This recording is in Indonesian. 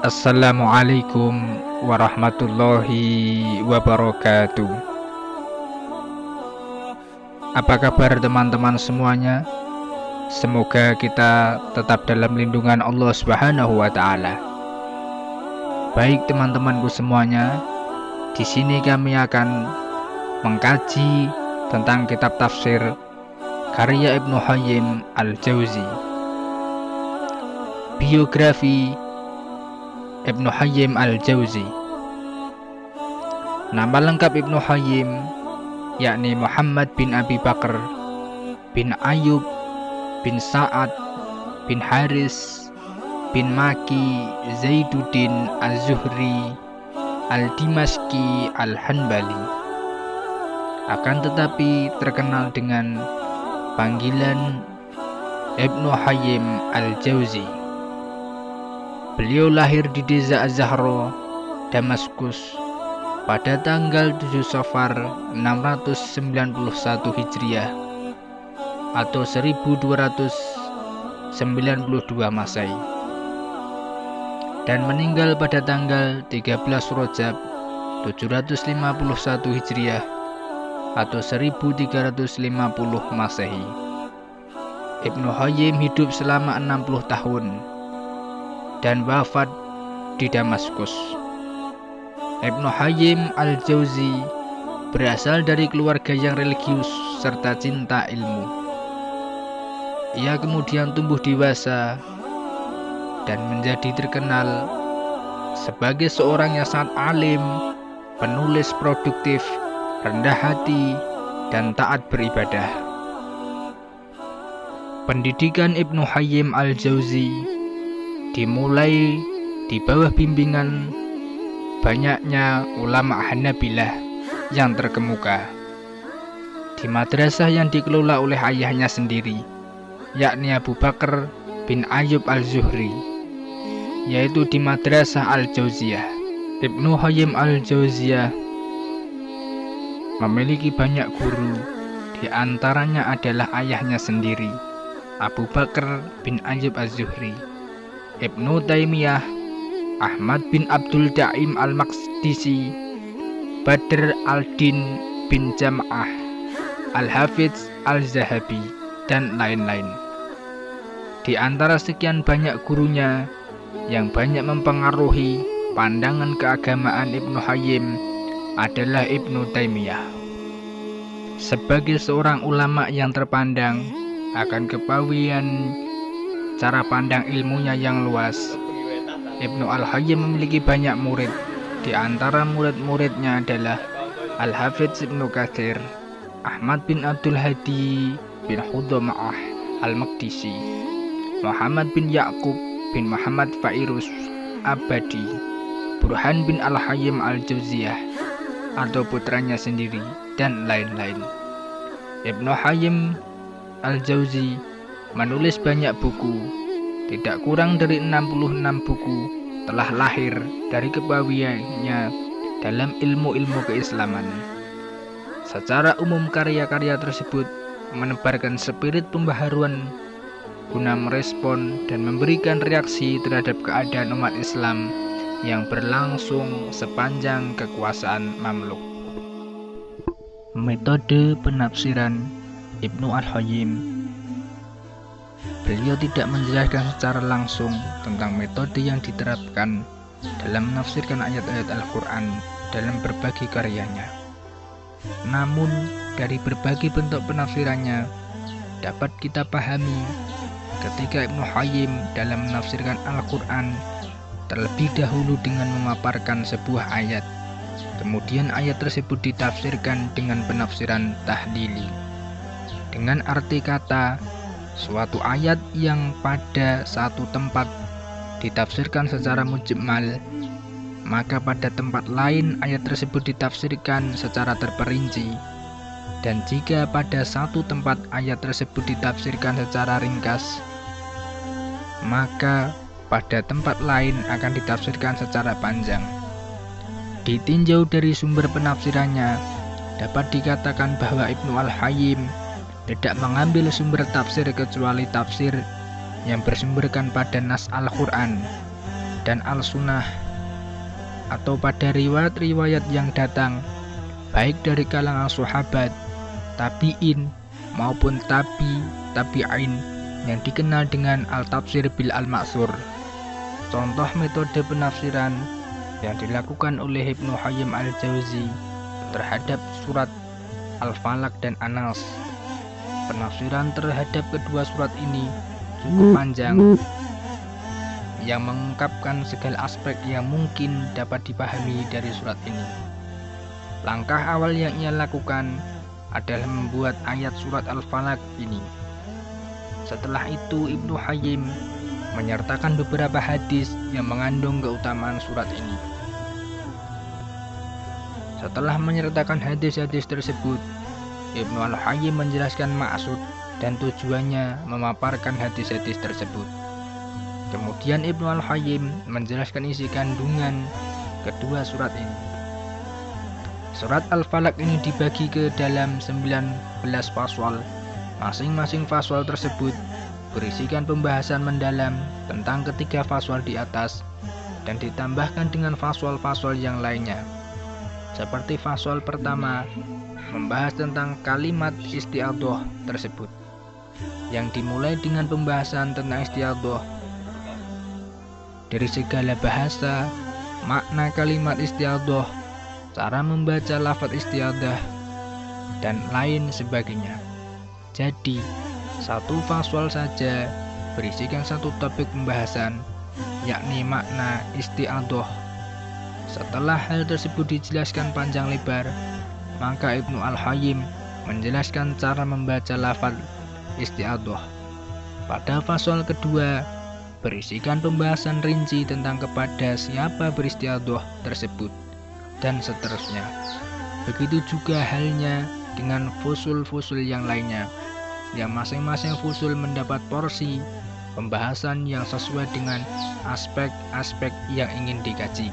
Assalamualaikum warahmatullahi wabarakatuh. Apa kabar teman-teman semuanya? Semoga kita tetap dalam lindungan Allah Subhanahu wa taala. Baik teman-temanku semuanya, di sini kami akan mengkaji tentang kitab tafsir karya Ibnu Qayyim Al-Jauzi. Biografi Ibnu Qayyim Al-Jauzi. Nama lengkap Ibnu Qayyim yakni Muhammad bin Abi Bakar bin Ayyub bin Sa'ad bin Haris bin Maki Zaiduddin Az-Zuhri Al-Dimashqi Al-Hanbali, akan tetapi terkenal dengan panggilan Ibnu Qayyim Al-Jauzi. Beliau lahir di desa Az-Zahra, Damaskus pada tanggal 7 Safar 691 Hijriah atau 1292 Masehi, dan meninggal pada tanggal 13 Rajab 751 Hijriah atau 1350 Masehi. Ibnu Qayyim hidup selama 60 tahun dan wafat di Damaskus. Ibnu Qayyim Al-Jauzi berasal dari keluarga yang religius serta cinta ilmu. Ia kemudian tumbuh dewasa dan menjadi terkenal sebagai seorang yang sangat alim, penulis produktif, rendah hati, dan taat beribadah. Pendidikan Ibnu Qayyim Al-Jauzi dimulai di bawah bimbingan banyaknya ulama Hanabilah yang terkemuka di madrasah yang dikelola oleh ayahnya sendiri, yakni Abu Bakar bin Ayyub Al-Zuhri, yaitu di Madrasah Al-Jauziyah. Ibnu Qayyim Al-Jauziyah memiliki banyak guru, di antaranya adalah ayahnya sendiri, Abu Bakar bin Ayyub Az-Zuhri, Ibnu Taimiyah, Ahmad bin Abdul Daim Al-Maqdisi, Badr al-Din bin Jam'ah, Al-Hafidz Al-Zahabi, dan lain-lain. Di antara sekian banyak gurunya yang banyak mempengaruhi pandangan keagamaan Ibnu Qayyim adalah Ibnu Taimiyah. Sebagai seorang ulama yang terpandang akan kepawian cara pandang ilmunya yang luas, Ibnu Al-Qayyim memiliki banyak murid. Di antara murid-muridnya adalah Al-Hafidz Ibnu Katsir, Ahmad bin Abdul Hadi bin Hudhamah Al-Maqdisi, Muhammad bin Ya'qub bin Muhammad Fairuz Abadi, Burhan bin Al-Qayyim Al-Jauziyah atau putranya sendiri, dan lain-lain. Ibnu Qayyim Al-Jauzi menulis banyak buku, tidak kurang dari 66 buku telah lahir dari kepawiannya dalam ilmu-ilmu keislaman. Secara umum karya-karya tersebut menebarkan spirit pembaharuan guna merespon dan memberikan reaksi terhadap keadaan umat Islam yang berlangsung sepanjang kekuasaan Mamluk. Metode penafsiran Ibnu Al-Qayyim. Beliau tidak menjelaskan secara langsung tentang metode yang diterapkan dalam menafsirkan ayat-ayat Al-Quran dalam berbagai karyanya. Namun, dari berbagai bentuk penafsirannya dapat kita pahami ketika Ibnu Qayyim dalam menafsirkan Al-Quran terlebih dahulu dengan memaparkan sebuah ayat. Kemudian ayat tersebut ditafsirkan dengan penafsiran tahlili. Dengan arti kata, suatu ayat yang pada satu tempat ditafsirkan secara mujmal, maka pada tempat lain ayat tersebut ditafsirkan secara terperinci. Dan jika pada satu tempat ayat tersebut ditafsirkan secara ringkas, maka pada tempat lain akan ditafsirkan secara panjang. Ditinjau dari sumber penafsirannya, dapat dikatakan bahwa Ibnu Al-Qayyim tidak mengambil sumber tafsir kecuali tafsir yang bersumberkan pada nas Al-Quran, dan al-sunnah, atau pada riwayat-riwayat yang datang baik dari kalangan sahabat, tabi'in maupun tabi'in yang dikenal dengan al-tafsir bil al-ma'tsur. Contoh metode penafsiran yang dilakukan oleh Ibnu Qayyim al-Jauzi terhadap surat Al-Falaq dan An-Nas. Penafsiran terhadap kedua surat ini cukup panjang, yang mengungkapkan segala aspek yang mungkin dapat dipahami dari surat ini. Langkah awal yang ia lakukan adalah membuat ayat surat Al-Falaq ini. Setelah itu Ibnu Qayyim menyertakan beberapa hadis yang mengandung keutamaan surat ini. Setelah menyertakan hadis-hadis tersebut, Ibnu Al-Qayyim menjelaskan maksud dan tujuannya memaparkan hadis-hadis tersebut. Kemudian Ibnu Al-Qayyim menjelaskan isi kandungan kedua surat ini. Surat Al-Falaq ini dibagi ke dalam 19 pasal. Masing-masing pasal tersebut berisikan pembahasan mendalam tentang ketiga pasal di atas dan ditambahkan dengan pasal-pasal yang lainnya. Seperti pasal pertama membahas tentang kalimat isti'adhah tersebut, yang dimulai dengan pembahasan tentang isti'adhah dari segala bahasa, makna kalimat isti'adhah, cara membaca lafaz isti'adhah, dan lain sebagainya. Jadi, satu pasal saja berisikan satu topik pembahasan, yakni makna isti'adhah. Setelah hal tersebut dijelaskan panjang lebar, maka Ibnu Al-Qayyim menjelaskan cara membaca lafaz isti'adhah. Pada pasal kedua berisikan pembahasan rinci tentang kepada siapa beristi'adhah tersebut, dan seterusnya. Begitu juga halnya dengan fusul-fusul yang lainnya, yang masing-masing fusul mendapat porsi pembahasan yang sesuai dengan aspek-aspek yang ingin dikaji.